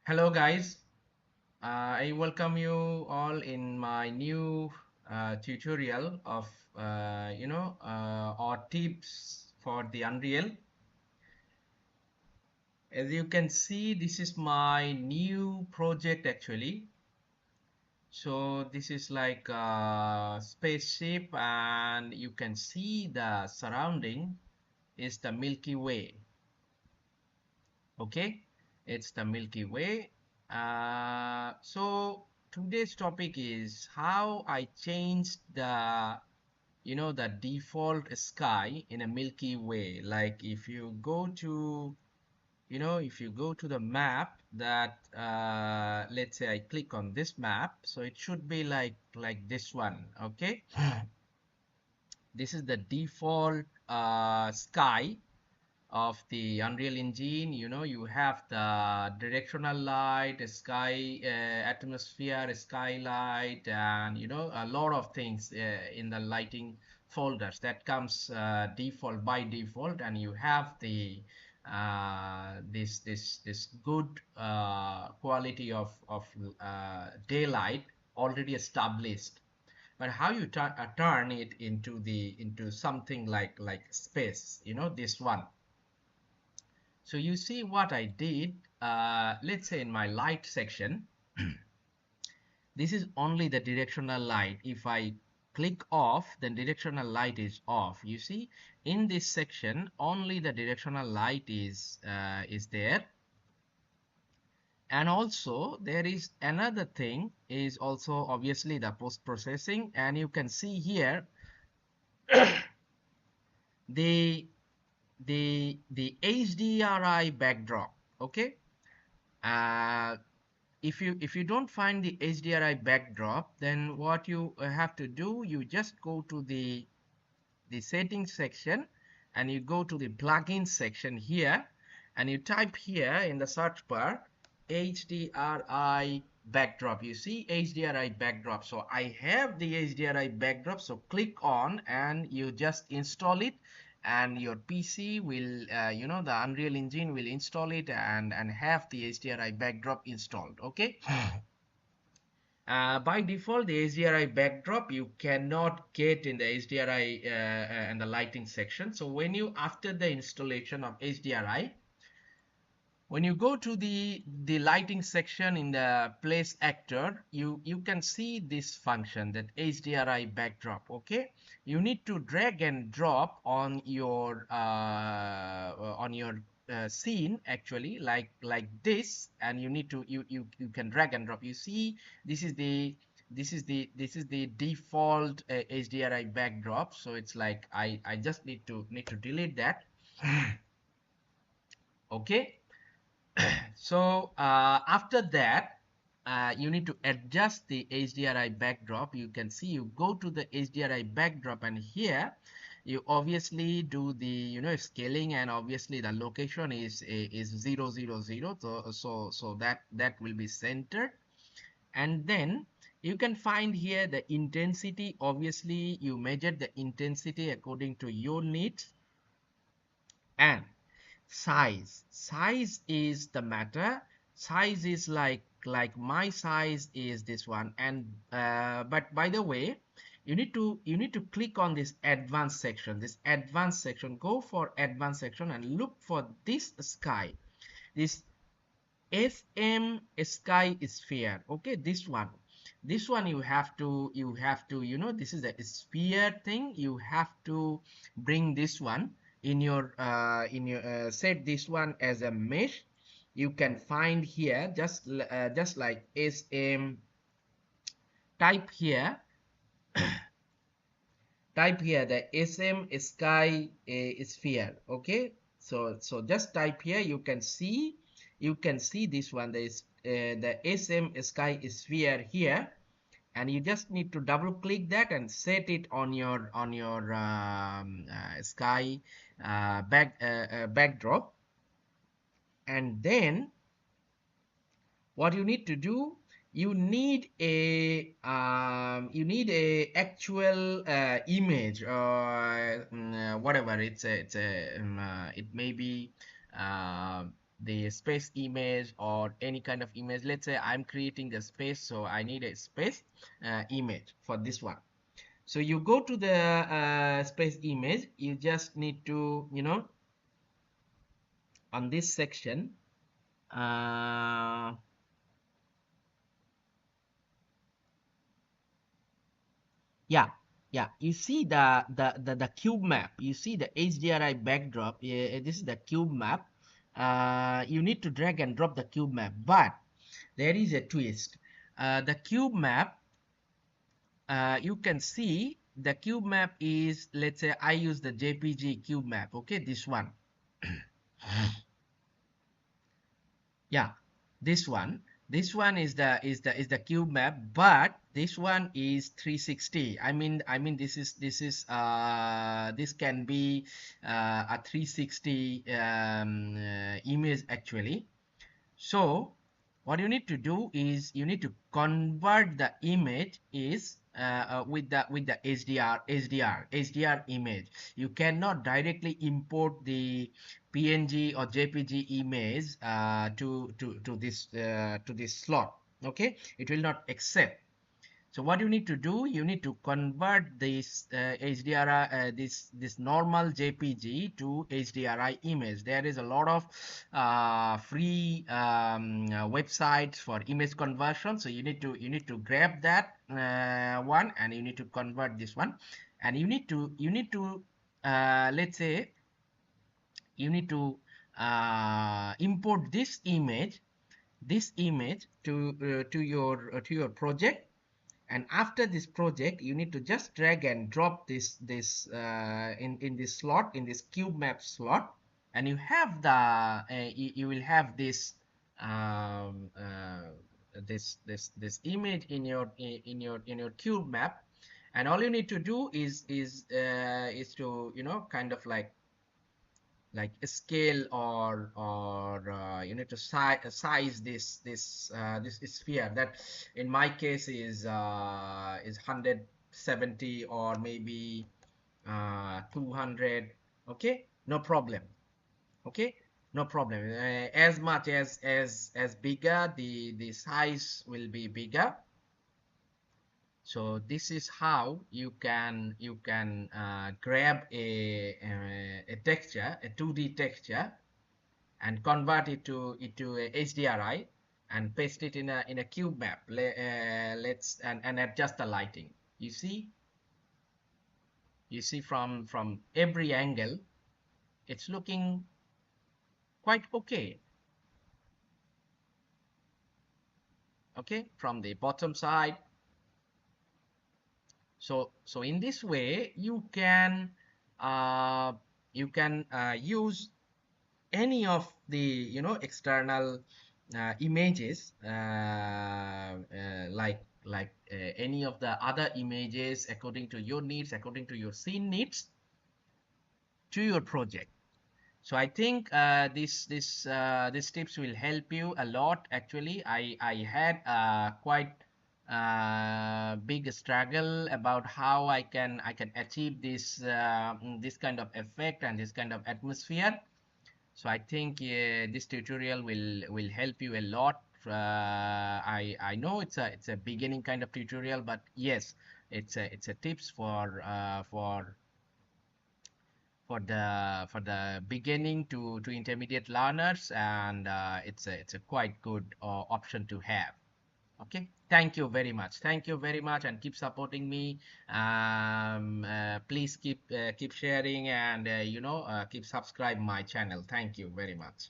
Hello guys, I welcome you all in my new tutorial of or tips for the Unreal. As you can see, this is my new project actually. So this is like a spaceship, and you can see the surrounding is the Milky Way. Okay, it's the Milky Way. So today's topic is how I changed the default sky in a Milky Way. Like if you go to the map that let's say I click on this map, so it should be like this one. Okay, this is the default sky of the Unreal Engine. You have the directional light, sky, atmosphere, skylight, and a lot of things in the lighting folders that comes default by default, and you have the this good quality of daylight already established. But how you turn it into something like space, this one. So you see what I did, let's say in my light section, this is only the directional light. If I click off, then directional light is off. You see, in this section, only the directional light is there. And also there is another thing, is also obviously the post-processing, and you can see here the the HDRI backdrop. Okay, uh, if you don't find the HDRI backdrop, then what you have to do, you just go to the settings section, and you go to the plugin section here, and you type here in the search bar HDRI backdrop. You see HDRI backdrop. So I have the HDRI backdrop, so click on and you just install it, and your PC will the Unreal Engine will install it and have the HDRI backdrop installed. Okay. By default, the HDRI backdrop you cannot get in the HDRI and the lighting section. So when you, after the installation of HDRI, when you go to the lighting section in the place actor, you can see this function, that HDRI backdrop. Okay, you need to drag and drop on your scene actually, like this, and you need to you can drag and drop. You see, this is the default HDRI backdrop. So it's like I just need to delete that. Okay. So after that, you need to adjust the HDRI backdrop. You can see, you go to the HDRI backdrop, and here you obviously do the scaling, and obviously the location is 000. So that will be centered. And then you can find here the intensity. Obviously you measure the intensity according to your needs. And size is the matter. Size is like my size is this one. And but by the way, you need to click on this advanced section. Go for advanced section and look for this sky, this SM sky sphere. Okay, this one you have to this is a sphere thing. You have to bring this one in your set this one as a mesh. You can find here, just like SM, type here the SM sky sphere. Okay, so just type here. You can see this one. There is the SM sky sphere here, and you just need to double click that and set it on your sky backdrop. And then what you need to do, you need a actual image, or whatever. It may be the space image or any kind of image. Let's say I'm creating the space, so I need a space image for this one. So you go to the space image, you just need to, on this section, uh, yeah, yeah, you see the cube map, you see the HDRI backdrop. This is the cube map. You need to drag and drop the cube map, but there is a twist. The cube map, you can see the cube map is, let's say I use the JPG cube map, okay, this one. Yeah, this one is the cube map, but this one is 360. I mean this can be a 360 image actually. So what you need to do is you need to convert the image is with the HDR image. You cannot directly import the PNG or JPG image to this slot. Okay, it will not accept. So what you need to do, you need to convert this HDRI, this normal JPG to HDRI image. There is a lot of free websites for image conversion. So you need to grab that one, and you need to convert this one, and you need to let's say you need to import this image to your project. And after this project, you need to just drag and drop this in this slot, in this cube map slot, and you have you will have this image in your cube map. And all you need to do is to kind of like a scale, or you need to size this sphere, that in my case is 170, or maybe 200. Okay, no problem. Okay, no problem. As much as bigger, the size will be bigger. So this is how you can grab a texture, a 2D texture, and convert it to a HDRI, and paste it in a cube map. Let's and adjust the lighting. You see from every angle, it's looking quite okay. Okay, from the bottom side. So in this way, you can use any of the external images, like any of the other images, according to your needs, according to your scene needs, to your project. So I think these tips will help you a lot. Actually, I had quite big struggle about how I can achieve this kind of effect and this kind of atmosphere. So I think this tutorial will help you a lot. I know it's a beginning kind of tutorial, but yes, it's a tips for the beginning to intermediate learners, and it's a quite good option to have. Okay, thank you very much. Thank you very much, and keep supporting me. Please keep sharing, and keep subscribe my channel. Thank you very much.